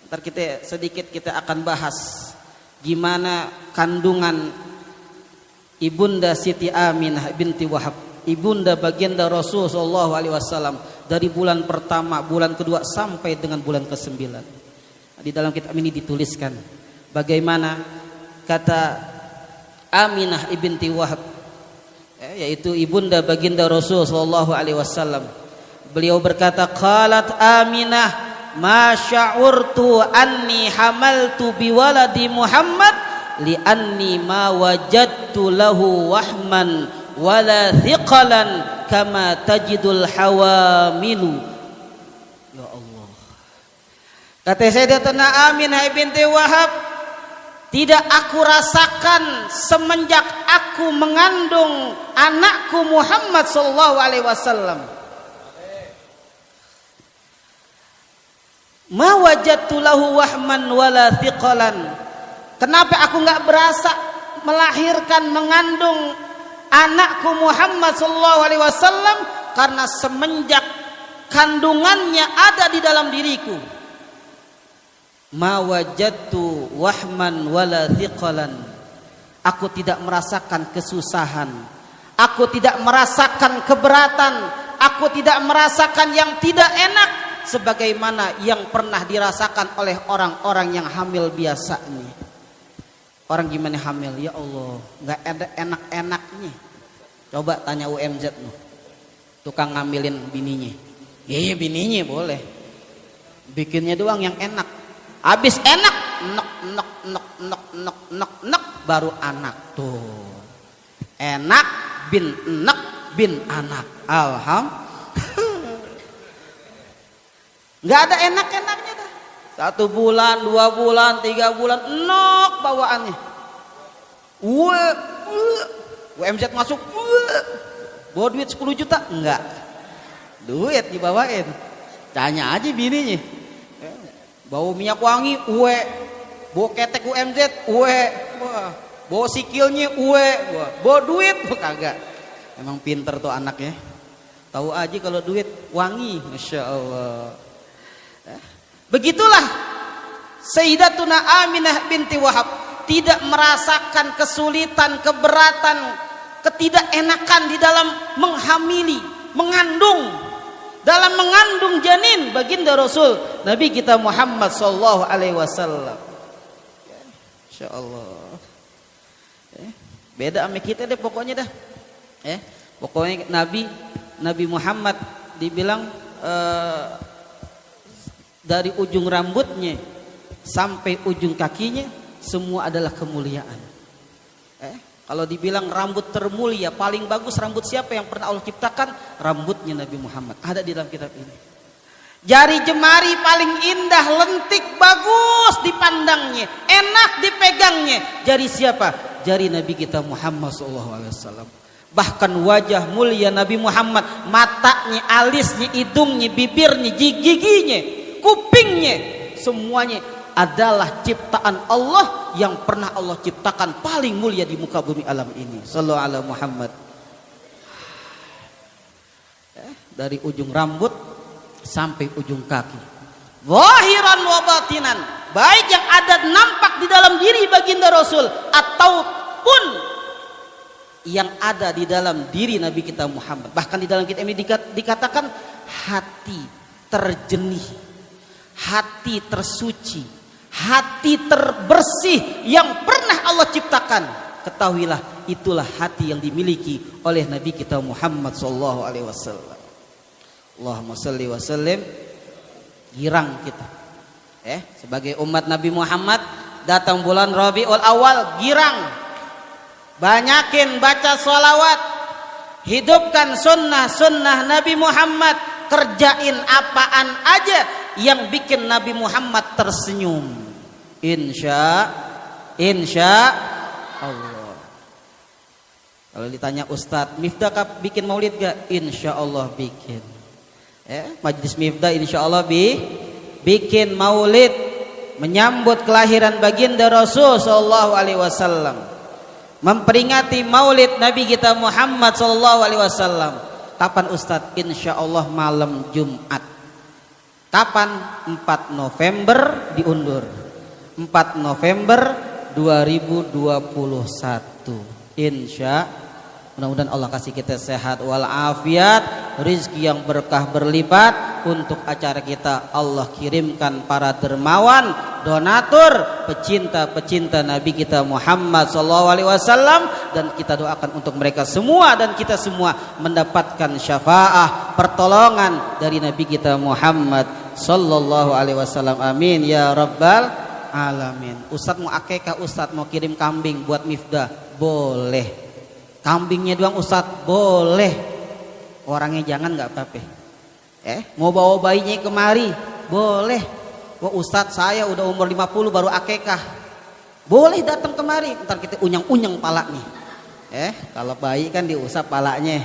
Ntar kita akan bahas gimana kandungan Ibunda Siti Aminah binti Wahab, ibunda baginda Rasul sallallahu alaihi wasallam, dari bulan pertama, bulan kedua sampai dengan bulan ke-9. Di dalam kitab ini dituliskan bagaimana kata Aminah binti Wahab, yaitu ibunda baginda Rasul sallallahu alaihi wasallam. Beliau berkata, qalat Aminah, ma sya'urtu anni hamaltu biwaladi Muhammad li'anni ma wajadtu lahu wahman wala thiqalan kama tajidul hawamilu. Ya Allah. Kata Sayyidatuna Aminah binti Wahab, tidak aku rasakan semenjak aku mengandung anakku Muhammad sallallahu alaihi wasallam, ma wajadtu lahu wahman wala thiqalan. Kenapa aku enggak berasa melahirkan, mengandung anakku Muhammad sallallahu alaihi wasallam? Karena semenjak kandungannya ada di dalam diriku, ma wajadtu wahman wala thiqalan. Aku tidak merasakan kesusahan, aku tidak merasakan keberatan, aku tidak merasakan yang tidak enak sebagaimana yang pernah dirasakan oleh orang-orang yang hamil biasanya. Orang gimana hamil? Ya Allah, nggak ada enak-enaknya. Coba tanya UMZ loh, tukang ngambilin bininya. Iya bininya boleh, bikinnya doang yang enak. Habis enak, nek baru anak tuh. Enak bin nek bin anak. Alhamdulillah. Nggak ada enak-enaknya dah. 1 bulan, 2 bulan, 3 bulan, nok bawaannya. UMZ masuk, bawa duit 10 juta? Enggak. Duit dibawain. Tanya aja bininya. Bawa minyak wangi, bawa ketek UMZ, bawa sikilnya, bawa duit, kagak. Emang pinter tuh anaknya. Tahu aja kalau duit wangi, masya Allah. Begitulah Sayyidatuna Aminah binti Wahab tidak merasakan kesulitan, keberatan, ketidakenakan di dalam menghamili, mengandung, dalam mengandung janin baginda Rasul Nabi kita Muhammad sallallahu alaihi wasallam. Insyaallah. Beda sama kita deh pokoknya dah. Pokoknya Nabi Muhammad dibilang dari ujung rambutnya sampai ujung kakinya semua adalah kemuliaan. Kalau dibilang rambut termulia, paling bagus rambut siapa yang pernah Allah ciptakan? Rambutnya Nabi Muhammad. Ada di dalam kitab ini. Jari jemari paling indah, lentik, bagus dipandangnya, enak dipegangnya. Jari siapa? Jari Nabi kita Muhammad SAW. Bahkan wajah mulia Nabi Muhammad, matanya, alisnya, hidungnya, bibirnya, giginya, kupingnya, semuanya adalah ciptaan Allah yang pernah Allah ciptakan paling mulia di muka bumi alam ini. Sallallahu alaihi Muhammad. Dari ujung rambut sampai ujung kaki, zahiran wa batinan, baik yang ada nampak di dalam diri baginda Rasul ataupun yang ada di dalam diri Nabi kita Muhammad. Bahkan di dalam kitab ini dikatakan hati terjenih, hati tersuci, hati terbersih yang pernah Allah ciptakan. Ketahuilah itulah hati yang dimiliki oleh Nabi kita Muhammad sallallahu alaihi wasallam. Allahumma shalli wa sallim. Girang kita. Sebagai umat Nabi Muhammad, datang bulan Rabiul Awal, girang. Banyakin baca sholawat, hidupkan sunnah Nabi Muhammad, kerjain apaan aja yang bikin Nabi Muhammad tersenyum. Insya Allah. Kalau ditanya Ustadz, Miftah bikin maulid gak? Insya Allah bikin. Majlis Miftah insya Allah bikin maulid menyambut kelahiran baginda Rasul sallallahu alaihi wasallam, memperingati maulid Nabi kita Muhammad sallallahu alaihi wasallam. Kapan Ustadz? Insya Allah malam Jumat. Kapan? 4 November diundur. 4 November 2021. Insya mudah-mudahan Allah kasih kita sehat walafiat, rizki yang berkah berlipat. Untuk acara kita Allah kirimkan para dermawan, donatur, pecinta-pecinta Nabi kita Muhammad SAW, dan kita doakan untuk mereka semua dan kita semua mendapatkan syafaah pertolongan dari Nabi kita Muhammad SAW. Amin ya rabbal alamin. Ustadz mau akekah, Ustadz mau kirim kambing buat Mifdah, boleh. Kambingnya doang Ustadz, boleh. Orangnya jangan, nggak apa-apa. Mau bawa bayinya kemari, boleh. Wah Ustadz, saya udah umur 50 baru akekah, boleh datang kemari. Ntar kita unyang-unyang palanya. Kalau bayi kan diusap palanya.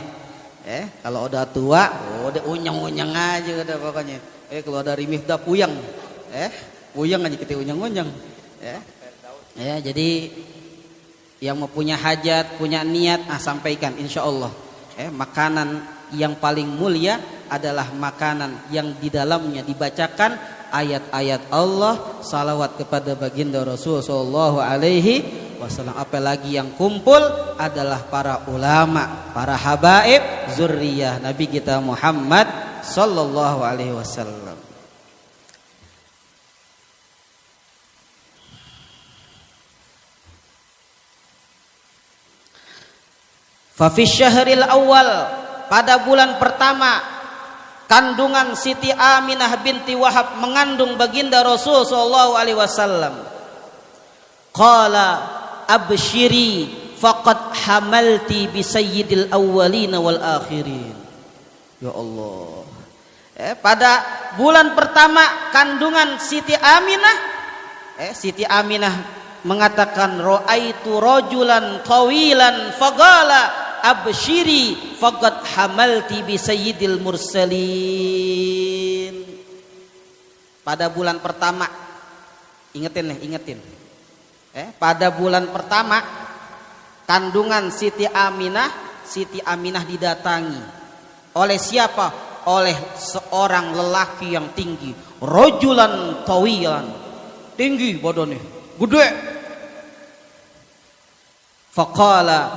Kalau udah tua, udah unyang-unyang aja udah pokoknya. Kalau dari Mifdah puyeng, puyeng aja kita unyang-unyang. Jadi yang mau punya hajat, punya niat, sampaikan insya Allah. Makanan yang paling mulia adalah makanan yang di dalamnya dibacakan ayat-ayat Allah, salawat kepada baginda Rasul sallallahu alaihi wasallam. Apalagi yang kumpul adalah para ulama, para habaib, zurriyah Nabi kita Muhammad sallallahu alaihi wasallam. Fa fi syahril awal, pada bulan pertama kandungan Siti Aminah binti Wahab mengandung baginda Rasul sallallahu alaihi wasallam. Qala abshiri faqad hamalti bi sayyidil awwalin wal akhirin. Ya Allah. Pada bulan pertama kandungan Siti Aminah, Siti Aminah mengatakan ra'aitu rajulan tawilan faqala abshiri faqad hamalti bi sayyidil mursalin. Pada bulan pertama, ingetin. Pada bulan pertama kandungan Siti Aminah didatangi oleh siapa? Oleh seorang lelaki yang tinggi, rajulan tawilan, tinggi badannya, gede. Faqala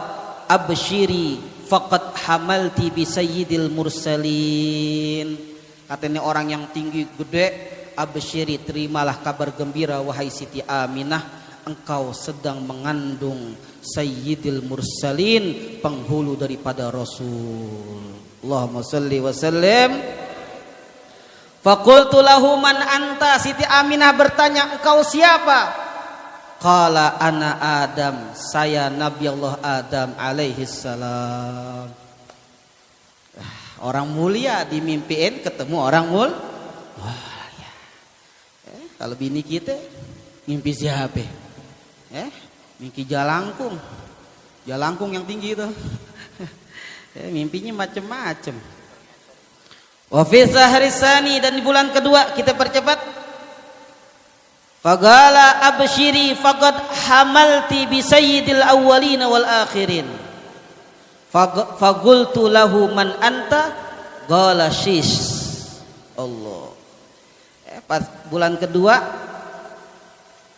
abshiri faqad hamalti bi sayyidil mursalin. Katanya orang yang tinggi gede, abshiri, terimalah kabar gembira wahai Siti Aminah, engkau sedang mengandung sayyidil mursalin, penghulu daripada Rasul. Allahumma shalli wa sallim. Faqultu lahu man anta, Siti Aminah bertanya, engkau siapa? Qala ana Adam, saya Nabi Allah Adam alaihi salam. Orang mulia dimimpiin ketemu orang mulia. Kalau bini kita mimpi siapa? Mimpi jalangkung. Jalangkung yang tinggi itu. Mimpinya macam-macam. Wa fi sahri tsani, dan di bulan kedua kita percepat. Faqala abshiri faqad hamalti bi sayyidil awwalin wal akhirin. Faqultu lahu man anta? Qala shish. Allah. Pas bulan kedua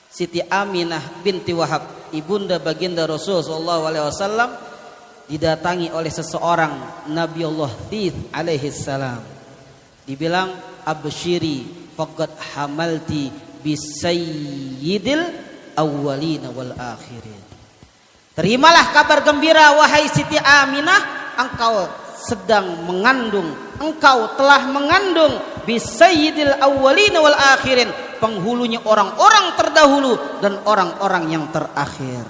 Siti Aminah binti Wahab, ibunda baginda Rasul sallallahu alaihi wasallam, didatangi oleh seseorang Nabi Allah Thith alaihi salam. Dibilang abshiri faqad hamalti bisayyidil awwalin wal akhirin. Terimalah kabar gembira wahai Siti Aminah, engkau sedang mengandung, engkau telah mengandung bisayyidil awwalin wal akhirin, penghulunya orang-orang terdahulu dan orang-orang yang terakhir.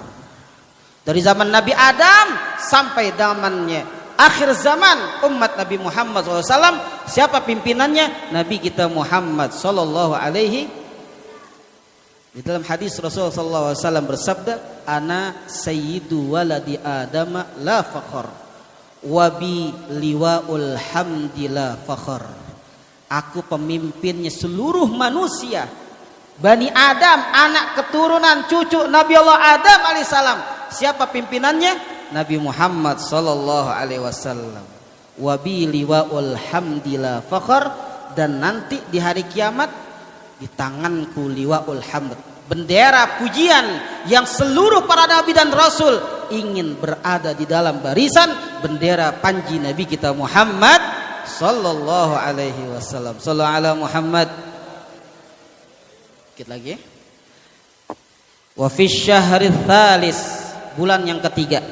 Dari zaman Nabi Adam sampai zamannya akhir zaman umat Nabi Muhammad SAW, siapa pimpinannya? Nabi kita Muhammad sallallahu alaihi. Di dalam hadis Rasulullah sallallahu alaihi wasallam bersabda, ana sayyidu waladi Adam la fakhr wa bi liwaul hamdi la fakhr. Aku pemimpinnya seluruh manusia, Bani Adam, anak keturunan cucu Nabi Allah Adam alaihissalam. Siapa pimpinannya? Nabi Muhammad sallallahu alaihi wasallam. Wa bi liwaul hamdi la fakhr, dan nanti di hari kiamat di tanganku liwaul hamd, bendera pujian yang seluruh para nabi dan rasul ingin berada di dalam barisan bendera panji Nabi kita Muhammad sallallahu alaihi wasallam. Sallallahu ala Muhammad. Dikit lagi. Wa fi syahri tsalis, bulan yang ketiga.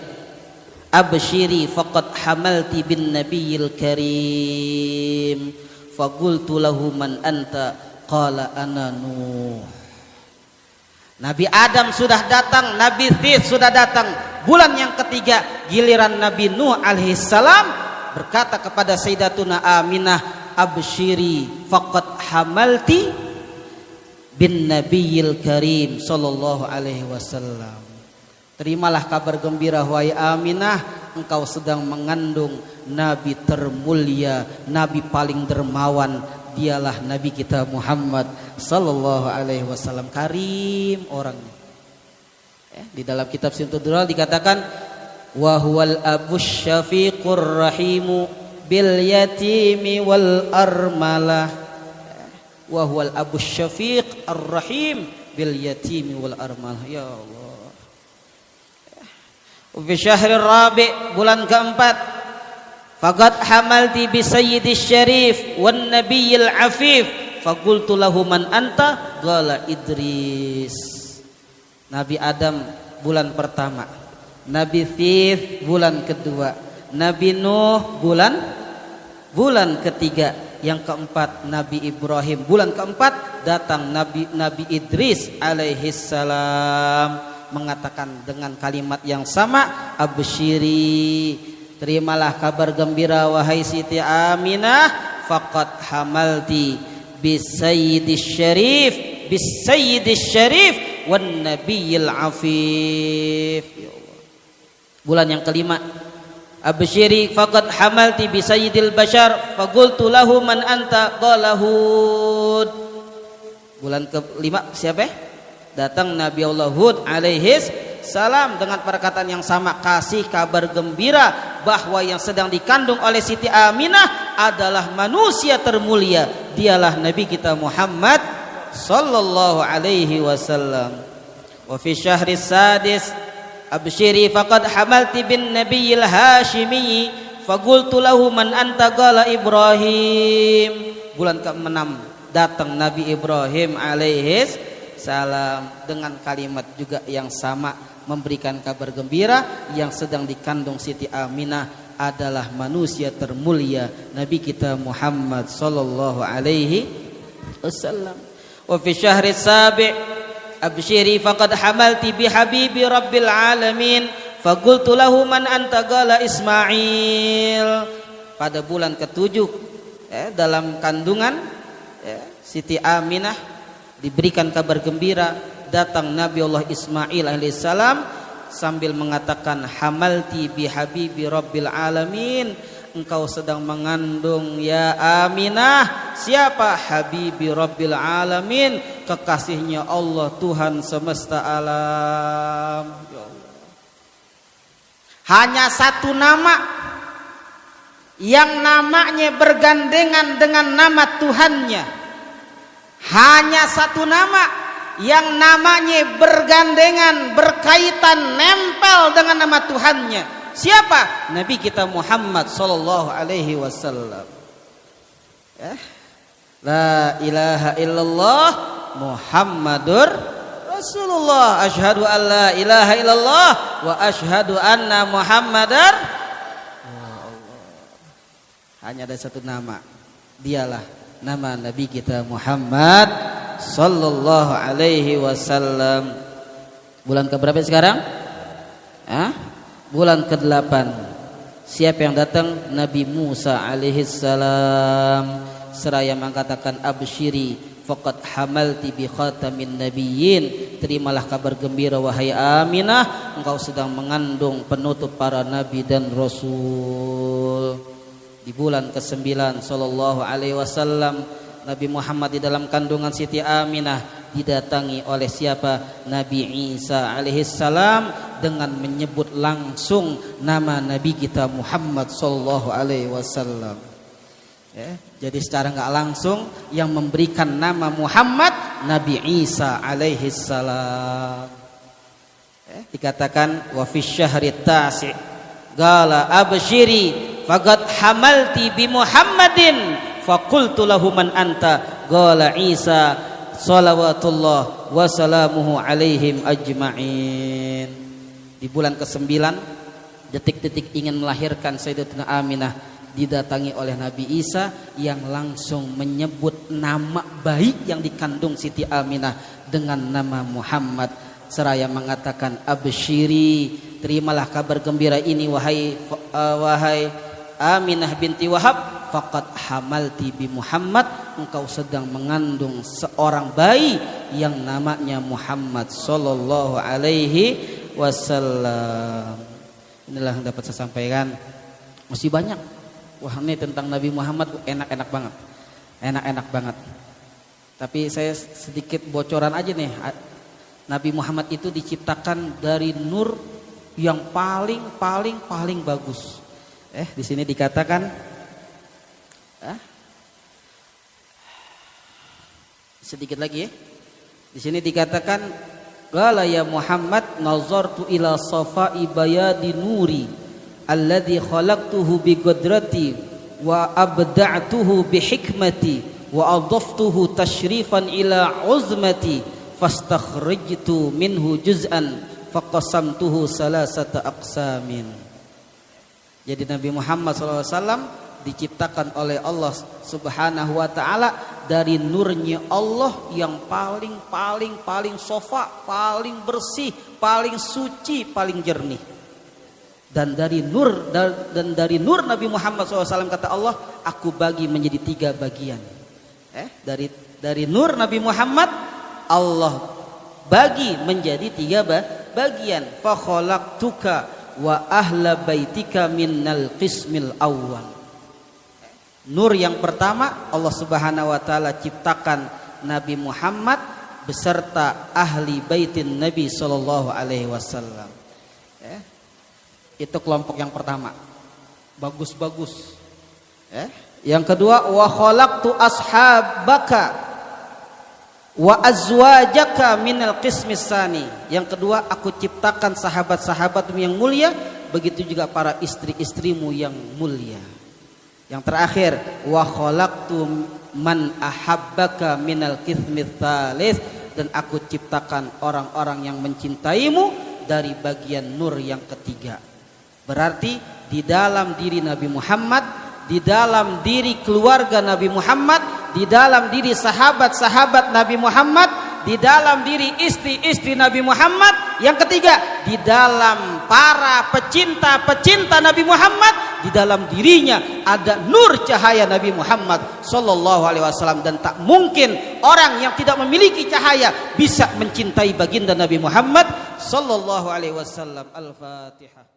Absyiri faqad hamalti bin nabiyil karim. Faqultu lahu man anta qala ana Nuh. Nabi Adam sudah datang, Nabi Thith sudah datang. Bulan yang ketiga giliran Nabi Nuh alaihissalam berkata kepada Sayyidatuna Aminah, absyiri faqad hamalti bin nabiyil karim sallallahu alaihi wasallam. Terimalah kabar gembira wahai Aminah, engkau sedang mengandung nabi termulia, nabi paling dermawan, dialah nabi kita Muhammad sallallahu alaihi wasallam. Karim orangnya. Di dalam kitab Simtudural dikatakan wa huwal abus syafiqur rahimu bil yatimi wal armalah. Wa huwal abus syafiq ar-rahim bil yatimi wal armalah. Ya Allah. Fi syahril rabi', bulan keempat, faqad hamalti bi sayyidis syarif wan nabiyil afif. Faqultu lahu man anta qala Idris. Nabi Adam bulan pertama, Nabi Thith bulan kedua, Nabi Nuh bulan ketiga, yang keempat Nabi Ibrahim bulan keempat datang Nabi Idris alaihissalam mengatakan dengan kalimat yang sama, absyiri, terimalah kabar gembira wahai Siti Aminah, faqad hamalti bisayyidis syarif wan nabiyil afif. Ya Allah. Bulan yang kelima, absyiri faqad hamalti bisayyidil bashar faqultu lahu man anta qala Hud. Bulan kelima siapa? Datang Nabi Allah Hud alaihis salam dengan perkataan yang sama, kasih kabar gembira bahwa yang sedang dikandung oleh Siti Aminah adalah manusia termulia, dialah Nabi kita Muhammad sallallahu alaihi wasallam. Wa fi syahri sadis, absyiri faqad hamalti bin nabiyil hashimi faqultu lahu man anta qala Ibrahim. Bulan ke-6 datang Nabi Ibrahim alaihis salam dengan kalimat juga yang sama, memberikan kabar gembira yang sedang dikandung Siti Aminah adalah manusia termulia, Nabi kita Muhammad sallallahu alaihi wasallam. Wa fi syahri sabi' absyiri faqad hamalti bi habibi rabbil alamin faqultu lahu man anta qala Ismail. Pada bulan ke-7 dalam kandungan Siti Aminah diberikan kabar gembira, datang Nabi Allah Ismail alaihissalam sambil mengatakan hamalti bi habibi rabbil alamin, engkau sedang mengandung ya Aminah siapa? Habibi rabbil alamin, kekasihnya Allah Tuhan semesta alam. Ya Allah. Hanya satu nama yang namanya bergandengan dengan nama Tuhannya. Hanya satu nama yang namanya bergandengan, berkaitan, nempel dengan nama Tuhannya. Siapa? Nabi kita Muhammad sallallahu alaihi wasallam. La ilaha illallah Muhammadur Rasulullah. Asyhadu an la ilaha illallah wa asyhadu anna Muhammadar. Hanya ada satu nama. Dialah nama Nabi kita Muhammad sallallahu alaihi wasallam. Bulan keberapa sekarang? Bulan ke-8. Siapa yang datang? Nabi Musa alaihi salam seraya mengatakan absyiri faqad hamalti bi khatamin nabiyyin, terimalah kabar gembira wahai Aminah, engkau sedang mengandung penutup para nabi dan rasul. Di bulan ke-9 sallallahu alaihi wasallam Nabi Muhammad di dalam kandungan Siti Aminah didatangi oleh siapa? Nabi Isa alaihissalam dengan menyebut langsung nama Nabi kita Muhammad sallallahu alaihi wasallam. Ya, jadi secara nggak langsung yang memberikan nama Muhammad Nabi Isa alaihi salam. Ya, dikatakan wa fi syahri tasi' qala abshiri faqad hamalti bi Muhammadin faqultu lahu man anta qala Isa salawatullah wa salamuhu alaihim ajma'in. Di bulan ke-9 detik-detik ingin melahirkan Sayyidatuna Aminah didatangi oleh Nabi Isa yang langsung menyebut nama bayi yang dikandung Siti Aminah dengan nama Muhammad seraya mengatakan absyiri, terimalah kabar gembira ini wahai Aminah binti Wahab, faqad hamalti bi Muhammad, engkau sedang mengandung seorang bayi yang namanya Muhammad sallallahu alaihi wasallam. Inilah yang dapat saya sampaikan. Masih banyak. Wah, ini tentang Nabi Muhammad enak-enak banget. Enak-enak banget. Tapi saya sedikit bocoran aja nih. Nabi Muhammad itu diciptakan dari nur yang paling bagus. Di sini dikatakan sedikit lagi ya. Di sini dikatakan qala ya Muhammad nazartu ila safai bayadi nuri alladhi khalaqtuhu bi qudrati wa abda'tuhu bi hikmati wa adaftuhu tashrifan ila uzmati fastakhrijtu minhu juz'an faqasamtuhu salasata aqsamin. Jadi Nabi Muhammad SAW diciptakan oleh Allah Subhanahu wa taala dari nurnya Allah yang paling sofa, paling bersih, paling suci, paling jernih. Dan dari nur Nabi Muhammad SAW kata Allah, aku bagi menjadi 3 bagian. Dari nur Nabi Muhammad Allah bagi menjadi 3 bagian. Fa khalaqtuka wa ahla baitika minnal qismil awwal. Nur yang pertama Allah Subhanahu wa taala ciptakan Nabi Muhammad beserta ahli baitin Nabi sallallahu alaihi wasallam. Itu kelompok yang pertama. Bagus-bagus. Yang kedua wa khalaqtu ashabaka wa azwajaka minal qismis tsani. Yang kedua aku ciptakan sahabat-sahabatmu yang mulia, begitu juga para istri-istrimu yang mulia. Yang terakhir wa khalaqtu man ahabbaka minal qismis tsalits, dan aku ciptakan orang-orang yang mencintaimu dari bagian nur yang ketiga. Berarti di dalam diri Nabi Muhammad, di dalam diri keluarga Nabi Muhammad, di dalam diri sahabat-sahabat Nabi Muhammad, di dalam diri istri-istri Nabi Muhammad, yang ketiga di dalam para pecinta-pecinta Nabi Muhammad, di dalam dirinya ada nur cahaya Nabi Muhammad sallallahu alaihi wasallam. Dan tak mungkin orang yang tidak memiliki cahaya bisa mencintai baginda Nabi Muhammad sallallahu alaihi wasallam. Al-Fatihah.